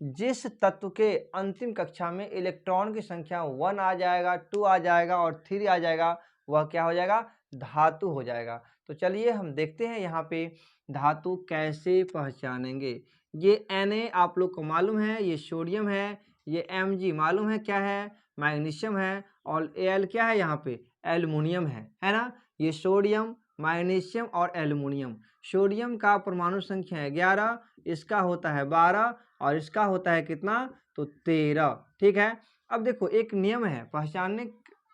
जिस तत्व के अंतिम कक्षा में इलेक्ट्रॉन की संख्या 1 आ जाएगा, 2 आ जाएगा और 3 आ जाएगा, वह क्या हो जाएगा? धातु हो जाएगा। तो चलिए हम देखते हैं यहाँ पे धातु कैसे पहचानेंगे। ये Na आप लोग को मालूम है, ये सोडियम है, ये Mg मालूम है क्या है? मैग्नीशियम है और Al क्या है यहाँ पे? एल्युमिनियम है ना? ये सोडियम, मैग्नीशियम और एल्युमिनियम। सोडियम का परमाणु संख्या है 11, इसका होता है 12 और इसका होता है कितना? तो 13। ठीक है। अब देखो एक नियम है, पहचानने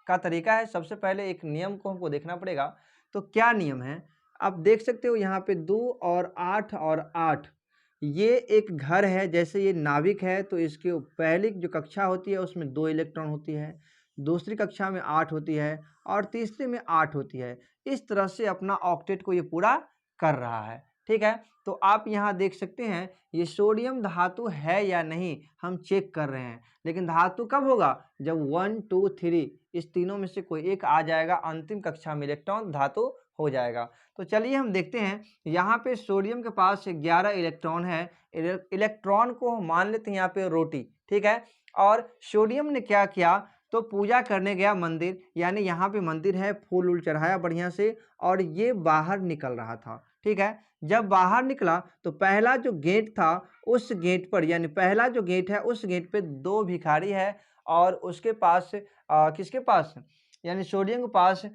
का तरीका है। सबसे पहले एक नियम को हमको देखना पड़ेगा। तो क्या नियम है? आप देख सकते हो यहाँ पे 2 और 8 और 8, ये एक घर है। जैसे ये नाभिक है तो इसके पहली जो कक्षा होती है उसमें 2 इलेक्ट्रॉन होती है, दूसरी कक्षा में 8 होती है और तीसरे में 8 होती है। इस तरह से अपना ऑक्टेट को ये पूरा कर रहा है। ठीक है। तो आप यहाँ देख सकते हैं ये सोडियम धातु है या नहीं हम चेक कर रहे हैं। लेकिन धातु कब होगा? जब 1 2 3 इस तीनों में से कोई एक आ जाएगा, अंतिम कक्षा में इलेक्ट्रॉन धातु हो जाएगा। तो चलिए हम देखते हैं। यहाँ पे सोडियम के पास 11 इलेक्ट्रॉन है। इलेक्ट्रॉन को मान लेते हैं यहाँ पे रोटी। ठीक है। और सोडियम ने क्या किया? तो पूजा करने गया मंदिर, यानी यहाँ पे मंदिर है, फूल उल चढ़ाया बढ़िया से और ये बाहर निकल रहा था। ठीक है। जब बाहर निकला तो पहला जो गेट था उस गेट पर, यानी पहला जो गेट है उस गेट पे 2 भिखारी है और उसके पास किसके पास? यानी सोडियम के पास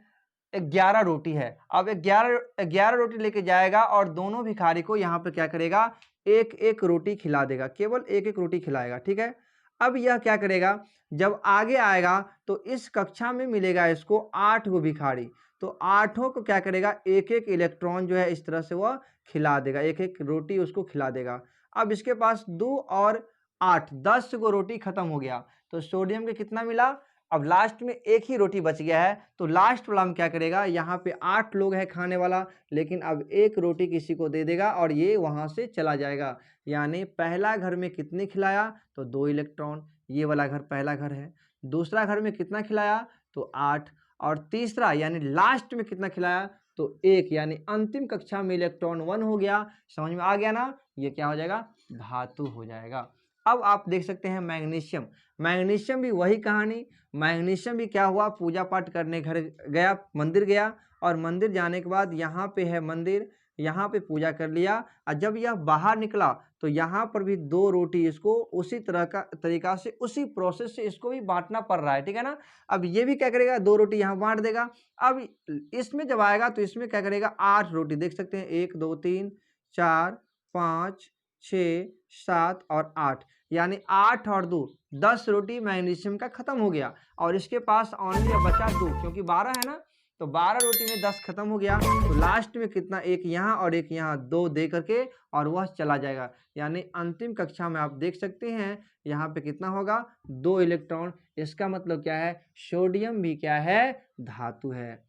11 रोटी है। अब 11 रोटी लेके जाएगा और दोनों भिखारी को यहाँ पे क्या करेगा? एक एक रोटी खिला देगा, केवल एक एक रोटी खिलाएगा। ठीक है। अब यह क्या करेगा? जब आगे आएगा तो इस कक्षा में मिलेगा इसको 8 गो भिखारी। तो आठों को क्या करेगा? एक एक इलेक्ट्रॉन जो है इस तरह से वह खिला देगा, एक एक रोटी उसको खिला देगा। अब इसके पास 2 और 8 10 गो रोटी खत्म हो गया। तो सोडियम के कितना मिला? अब लास्ट में एक ही रोटी बच गया है। तो लास्ट वाला में क्या करेगा? यहाँ पे 8 लोग हैं खाने वाला, लेकिन अब एक रोटी किसी को दे देगा और ये वहां से चला जाएगा। यानी पहला घर में कितने खिलाया? तो 2 इलेक्ट्रॉन, ये वाला घर पहला घर है। दूसरा घर में कितना खिलाया? तो 8। और तीसरा यानी लास्ट में कितना खिलाया? तो 1, यानी अंतिम कक्षा में इलेक्ट्रॉन 1 हो गया। समझ में आ गया ना? ये क्या हो जाएगा? धातु हो जाएगा। अब आप देख सकते हैं मैग्नीशियम। मैग्नीशियम भी वही कहानी। मैग्नीशियम भी क्या हुआ? पूजा पाठ करने घर गया, मंदिर गया और मंदिर जाने के बाद यहाँ पे है मंदिर, यहाँ पे पूजा कर लिया और जब यह बाहर निकला तो यहाँ पर भी 2 रोटी इसको उसी तरह का तरीका से, उसी प्रोसेस से इसको भी बांटना पड़ रहा है। ठीक है ना? अब ये भी क्या करेगा? 2 रोटी यहाँ बांट देगा। अब इसमें जब आएगा तो इसमें क्या करेगा? 8 रोटी, देख सकते हैं 1 2 3 4 5 6 7 और 8, यानी 8 और 2 10 रोटी मैग्नीशियम का खत्म हो गया और इसके पास ओनली बचा 2, क्योंकि 12 है ना। तो 12 रोटी में 10 खत्म हो गया। तो लास्ट में कितना? एक यहाँ और एक यहाँ, 2 दे करके और वह चला जाएगा। यानी अंतिम कक्षा में आप देख सकते हैं यहाँ पे कितना होगा? 2 इलेक्ट्रॉन। इसका मतलब क्या है? सोडियम भी क्या है? धातु है।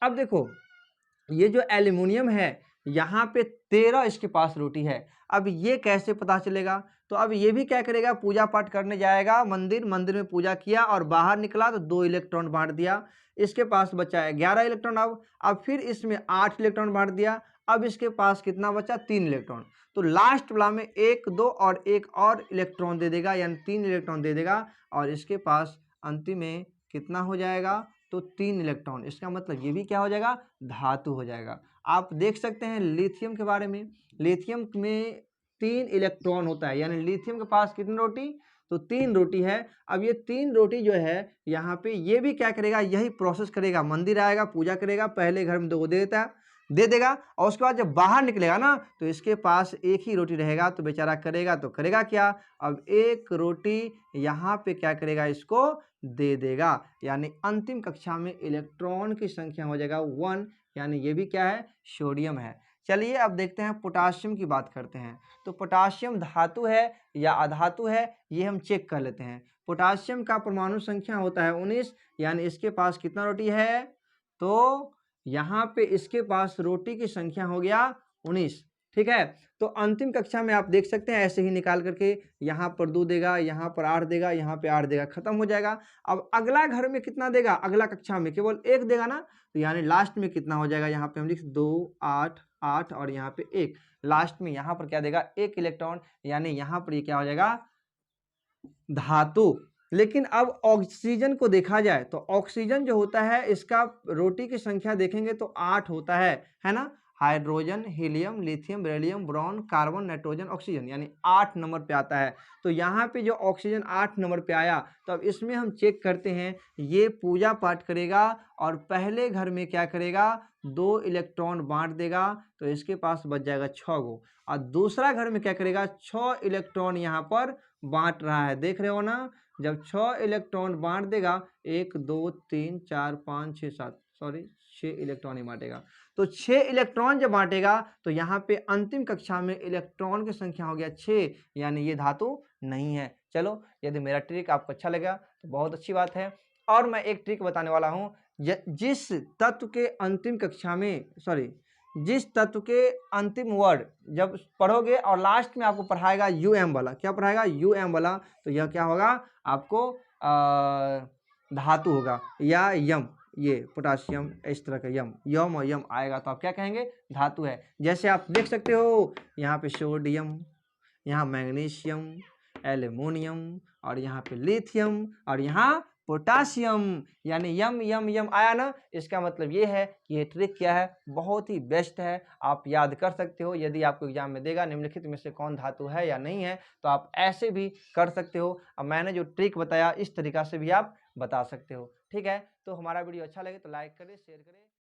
अब देखो ये जो एल्युमिनियम है यहाँ पे 13 इसके पास रोटी है। अब ये कैसे पता चलेगा? तो अब ये भी क्या करेगा? पूजा पाठ करने जाएगा मंदिर, मंदिर में पूजा किया और बाहर निकला तो 2 इलेक्ट्रॉन बांट दिया। इसके पास बचा है 11 इलेक्ट्रॉन। अब फिर इसमें 8 इलेक्ट्रॉन बांट दिया। अब इसके पास कितना बचा? 3 इलेक्ट्रॉन। तो लास्ट वाला में 1 2 और एक और इलेक्ट्रॉन दे देगा, यानी 3 इलेक्ट्रॉन दे देगा और इसके पास अंतिम में कितना हो जाएगा? तो 3 इलेक्ट्रॉन। इसका मतलब ये भी क्या हो जाएगा? धातु हो जाएगा। आप देख सकते हैं लिथियम के बारे में। लिथियम में 3 इलेक्ट्रॉन होता है, यानी लिथियम के पास कितनी रोटी? तो 3 रोटी है। अब ये 3 रोटी जो है यहाँ पे ये भी क्या करेगा? यही प्रोसेस करेगा। मंदिर आएगा, पूजा करेगा, पहले घर में 2 दे देगा और उसके बाद जब बाहर निकलेगा ना तो इसके पास एक ही रोटी रहेगा। तो बेचारा करेगा तो करेगा क्या? अब एक रोटी यहाँ पे क्या करेगा? इसको दे देगा। यानी अंतिम कक्षा में इलेक्ट्रॉन की संख्या हो जाएगा 1, यानी ये भी क्या है? सोडियम है। चलिए अब देखते हैं पोटासियम की बात करते हैं। तो पोटासियम धातु है या अधातु है, ये हम चेक कर लेते हैं। पोटासियम का परमाणु संख्या होता है 19, यानी इसके पास कितना रोटी है? तो यहाँ पे इसके पास रोटी की संख्या हो गया 19। ठीक है। तो अंतिम कक्षा में आप देख सकते हैं ऐसे ही निकाल करके यहाँ पर 2 देगा, यहाँ पर 8 देगा, यहाँ पे 8 देगा, खत्म हो जाएगा। अब अगला घर में कितना देगा? अगला कक्षा में केवल 1 देगा ना। तो यानी लास्ट में कितना हो जाएगा? यहाँ पे हम लिख 2 8 8 और यहाँ पे 1। लास्ट में यहाँ पर क्या देगा? 1 इलेक्ट्रॉन, यानी यहाँ पर ये क्या हो जाएगा? धातु। लेकिन अब ऑक्सीजन को देखा जाए तो ऑक्सीजन जो होता है इसका रोटी की संख्या देखेंगे तो 8 होता है ना। Hydrogen, helium, lithium, beryllium, boron, carbon, nitrogen, oxygen, यानी 8 नंबर पे आता है। तो यहाँ पे जो ऑक्सीजन 8 नंबर पे आया, तो अब इसमें हम चेक करते हैं, ये पूजा पाठ करेगा और पहले घर में क्या करेगा, 2 इलेक्ट्रॉन बांट देगा, तो इसके पास बच जाएगा 6 गो। और दूसरा घर में क्या करेगा, 6 इलेक्ट्रॉन यहाँ पर बांट रहा है, देख रहे हो ना। जब 6 इलेक्ट्रॉन बांट देगा, 1 2 3 4 5 6 7, सॉरी 6 इलेक्ट्रॉन ही बांटेगा। तो 6 इलेक्ट्रॉन जब बांटेगा तो यहाँ पे अंतिम कक्षा में इलेक्ट्रॉन की संख्या हो गया 6, यानी ये धातु नहीं है। चलो, यदि मेरा ट्रिक आपको अच्छा लगा तो बहुत अच्छी बात है। और मैं एक ट्रिक बताने वाला हूँ, जिस तत्व के अंतिम कक्षा में, सॉरी, जिस तत्व के अंतिम वर्ड जब पढ़ोगे और लास्ट में आपको पढ़ाएगा UM वाला, क्या पढ़ाएगा, UM वाला, तो यह क्या होगा आपको, धातु होगा, या यम, ये पोटासियम, इस तरह का यम और यम आएगा तो आप क्या कहेंगे, धातु है। जैसे आप देख सकते हो यहाँ पे सोडियम, यहाँ मैग्नीशियम, एल्युमिनियम, और यहाँ पे लिथियम, और यहाँ पोटासियम, यानी यम यम यम आया ना। इसका मतलब ये है कि ये ट्रिक क्या है, बहुत ही बेस्ट है, आप याद कर सकते हो। यदि आपको एग्जाम में देगा निम्नलिखित में से कौन धातु है या नहीं है, तो आप ऐसे भी कर सकते हो। अब मैंने जो ट्रिक बताया इस तरीका से भी आप बता सकते हो। ठीक है, तो हमारा वीडियो अच्छा लगे तो लाइक करें, शेयर करें।